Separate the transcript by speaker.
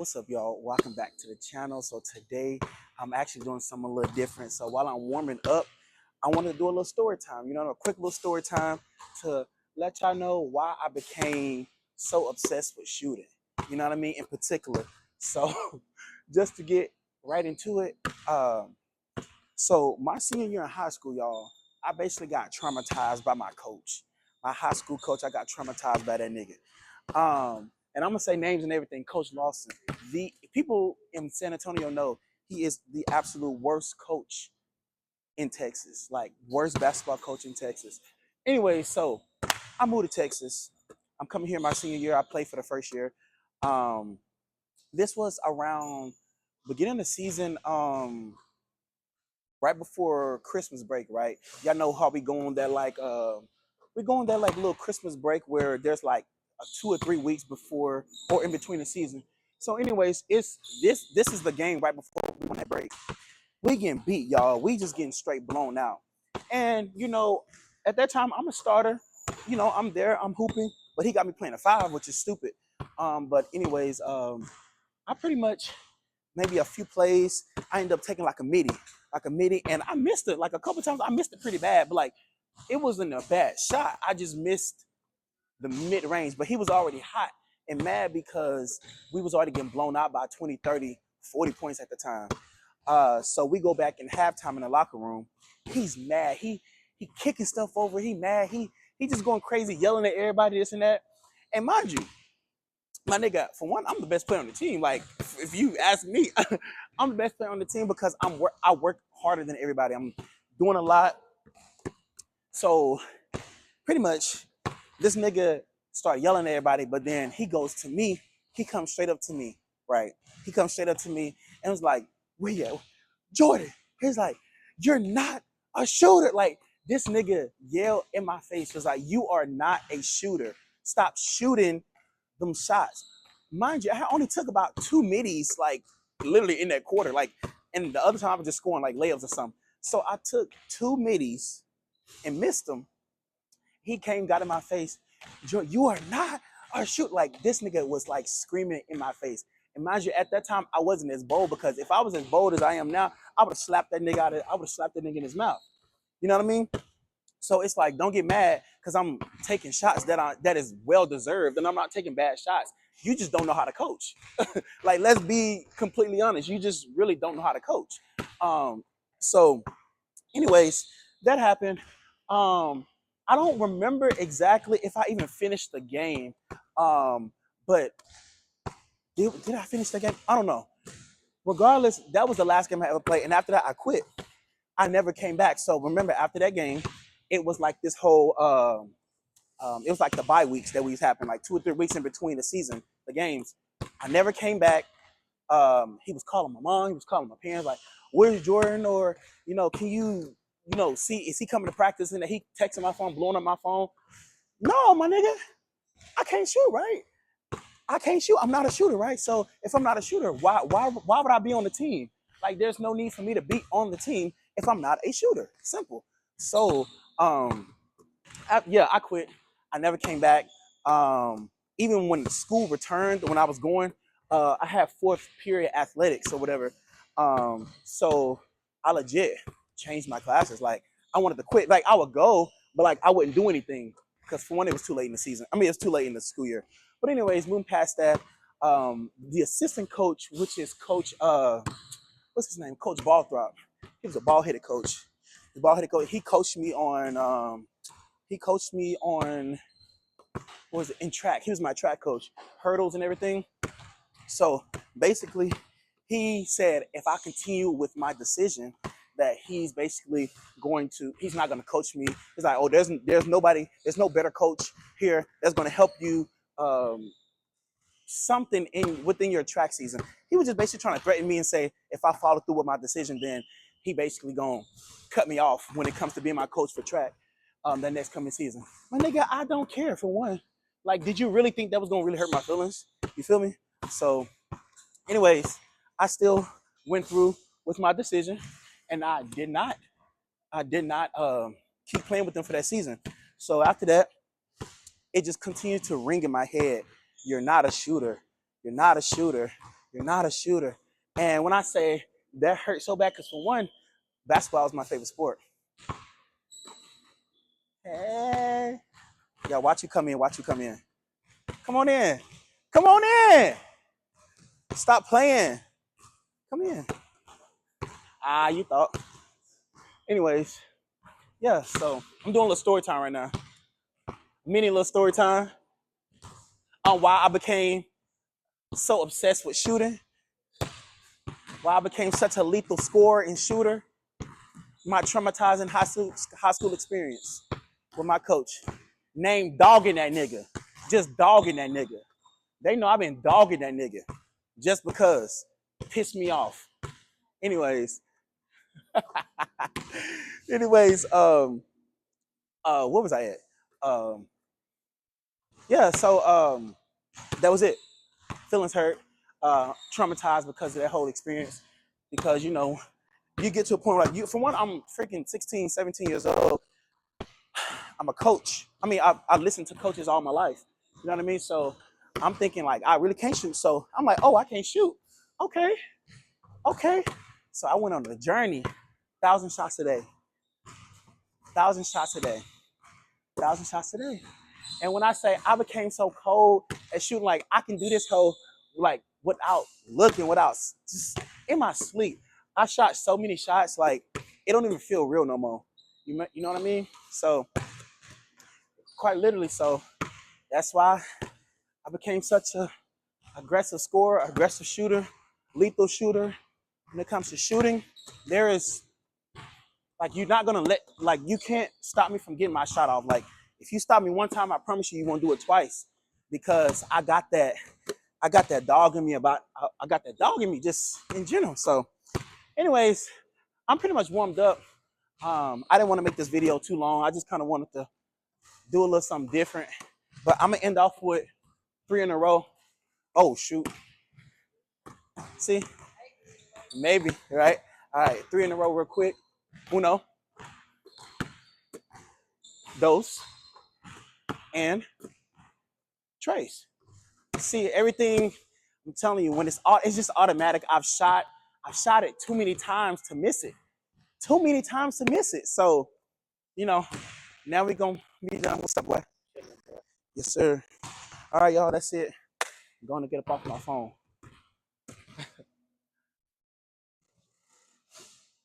Speaker 1: What's up, y'all? Welcome back to the channel. So today I'm actually doing something a little different. So while I'm warming up, I want to do a little story time, a quick little story time to let y'all know why I became so obsessed with shooting. You know what I mean? In particular. So just to get right into it, so my senior year in high school, y'all, I basically got traumatized by my coach. My high school coach, I got traumatized by that nigga. And I'm gonna say names and everything. Coach Lawson. The people in San Antonio know he is the absolute worst coach in Texas. Like worst basketball coach in Texas. Anyway, so I moved to Texas. I'm coming here my senior year. I played for the first year. Um, this was around beginning of the season. Right before Christmas break, right? Y'all know how we go on that like little Christmas break where there's like 2 or 3 weeks before or in between the season. So, anyways, it's this is the game right before we went that break. We getting beat, y'all. We just getting straight blown out. And at that time I'm a starter. I'm there, I'm hooping, but he got me playing a five, which is stupid. But anyways, I pretty much maybe a few plays, I ended up taking like a midi, and I missed it. Like a couple times, I missed it pretty bad, but like it wasn't a bad shot. I just missed the mid range, but he was already hot and mad because we was already getting blown out by 20, 30, 40 points at the time. So we go back in halftime in the locker room. He's mad. He kicking stuff over. He mad. He just going crazy, yelling at everybody, this and that. And mind you, my nigga, for one, I'm the best player on the team. Like, if you ask me, I'm the best player on the team because I work harder than everybody. I'm doing a lot. So pretty much, this nigga start yelling at everybody, but then he goes to me. He comes straight up to me, right? He comes straight up to me and was like, "Where you, Jordan?" He's like, "You're not a shooter." Like this nigga yelled in my face, was like, "You are not a shooter. Stop shooting them shots." Mind you, I only took about two middies, like literally in that quarter. Like, and the other time I was just scoring like layups or something. So I took two middies and missed them. He came, got in my face. "You are not a shoot." Like this nigga was like screaming in my face. And mind you, at that time I wasn't as bold because if I was as bold as I am now, I would have slapped that nigga I would have slapped that nigga in his mouth. You know what I mean? So it's like, don't get mad because I'm taking shots that is well deserved, and I'm not taking bad shots. You just don't know how to coach. Like, let's be completely honest. You just really don't know how to coach. Um, so, anyways, that happened. I don't remember exactly if I even finished the game. But did I finish the game? I don't know. Regardless, that was the last game I ever played, and after that, I quit. I never came back. So remember, after that game, it was like this whole it was like the bye weeks that was happening, like 2 or 3 weeks in between the season, the games. I never came back. He was calling my mom, he was calling my parents, like, "Where's Jordan?" Or, "Can you, see, is he coming to practice?" And he texting my phone, blowing up my phone. No, my nigga, I can't shoot, right? I can't shoot. I'm not a shooter, right? So if I'm not a shooter, why would I be on the team? Like, there's no need for me to be on the team if I'm not a shooter. Simple. So, I quit. I never came back. Even when school returned, when I was going, I had fourth period athletics or whatever. So I legit changed my classes. Like I wanted to quit. Like I would go, but like I wouldn't do anything because for one, it was too late in the season. I mean, it was too late in the school year. But anyways, moving past that, the assistant coach, which is Coach, what's his name? Coach Balthrop. He was a ball-headed coach. The ball-headed coach. He coached me on what was it in track. He was my track coach, hurdles and everything. So basically, he said if I continue with my decision, that he's not going to coach me. He's like, "Oh, there's no better coach here that's going to help you something in within your track season." He was just basically trying to threaten me and say if I follow through with my decision, then he basically gonna cut me off when it comes to being my coach for track the next coming season. My nigga, I don't care for one. Like, did you really think that was gonna really hurt my feelings? You feel me? So, anyways, I still went through with my decision, and I did not keep playing with them for that season. So after that, it just continued to ring in my head. You're not a shooter. You're not a shooter. You're not a shooter. And when I say that hurt so bad, because for one, basketball is my favorite sport. Hey. Yeah, watch you come in. Watch you come in. Come on in. Come on in. Stop playing. Come in. You thought. Anyways, yeah, so I'm doing a little story time right now. Mini little story time on why I became so obsessed with shooting, why I became such a lethal scorer and shooter, my traumatizing high school experience with my coach, named dogging that nigga, just dogging that nigga. They know I've been dogging that nigga just because. Pissed me off. Anyways, what was I at? Yeah, so that was it. Feelings hurt, traumatized because of that whole experience. Because you get to a point like for one, I'm freaking 16, 17 years old. I'm a coach. I mean, I listened to coaches all my life. You know what I mean? So I'm thinking like I really can't shoot. So I'm like, oh, I can't shoot. Okay. So I went on a journey, 1,000 shots a day, 1,000 shots a day, 1,000 shots a day. And when I say I became so cold at shooting, like I can do this whole like without looking, without just in my sleep. I shot so many shots, like it don't even feel real no more. You know what I mean? So quite literally, so that's why I became such a aggressive scorer, aggressive shooter, lethal shooter. When it comes to shooting, there is like you're not gonna you can't stop me from getting my shot off. Like if you stop me one time, I promise you won't do it twice because I got that dog in me I got that dog in me just in general. So anyways, I'm pretty much warmed up. I didn't want to make this video too long. I just kind of wanted to do a little something different. But I'm gonna end off with 3 in a row. Oh shoot. See? Maybe, right? All right, 3 in a row real quick. Uno, dos, and tres. See, everything I'm telling you, when it's just automatic. I've shot it too many times to miss it. Too many times to miss it. So, now we're gonna be done. What's up, boy? Yes, sir. All right, y'all, that's it. I'm going to get up off my phone.